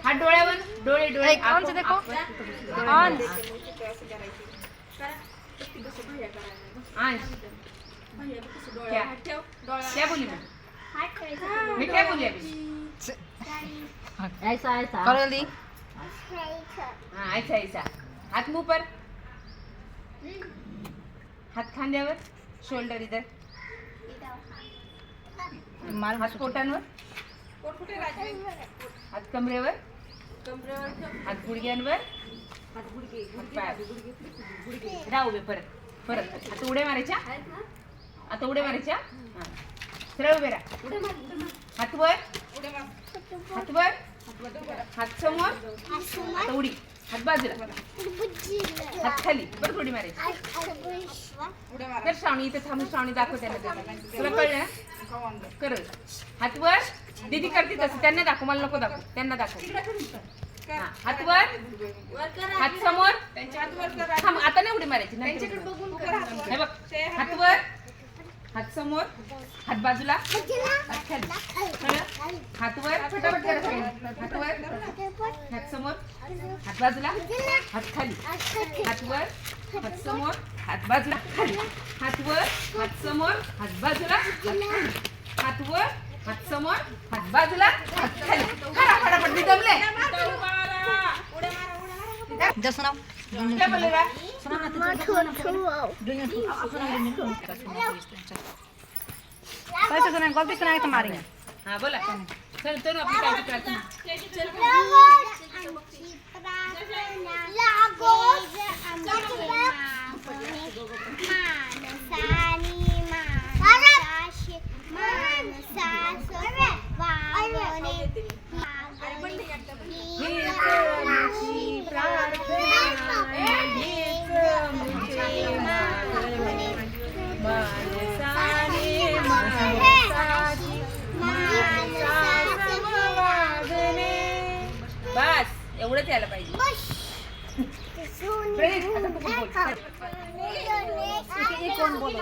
हात डोळ्यावर, डोळे डोळे कौन से देखो ऑन अंश क्या बोली मैं क्या बोली अभी? ऐसा ऐसा करो जल्दी हाँ ऐसा ऐसा हाथ मुंह पर, हात खांद्यावर, शोल्डर इधर, हात पोटांवर, हात कमरेवर, हात गुडघ्यांवर, हात पायावर. राहू उभे परत परत. आता उड्या मारायच्या, आता उड्या मारायच्या. हा. सरळ उभे राहा. हात वर, हात वर, हात समोर, आता उडी, हात बाजूला, हात खाली, परत उडी मारायची. तर श्रावणी इथे थांबून श्रावणी दाखव त्यांना. तुला कळलं ना? कर. हात वर, दीदी करते तसं. त्यांना दाखव, मला नको दाखव. त्यांना दाखव. हा. हात वर, हात समोर, थांब. आता नाही उडी मारायची. हे बघ, हात वर, हात समोर, हात बाजूला, हात खाली. हात वर, फटाफट करा सगळ्यांनी. हात वर, हात समोर, हात बाजूला, हात खाली. हात वर, हात समोर, हात बाजूला, खाली. हात वर, हात समोर, हात बाजूला, हात खाली. हात वर, हात समोर, हात बाजूला, हात खाली. करा फटाफट. मी दमले. जा सुनाओ क्या बोलेगा? कैसे सुनाए गलती सुनाए तो मारेंगे हाँ बोला. चल तो अपनी काय प्रार्थना. बस एवढंच यायला पाहिजे. प्रेम, आता तू बोल. कोण बोल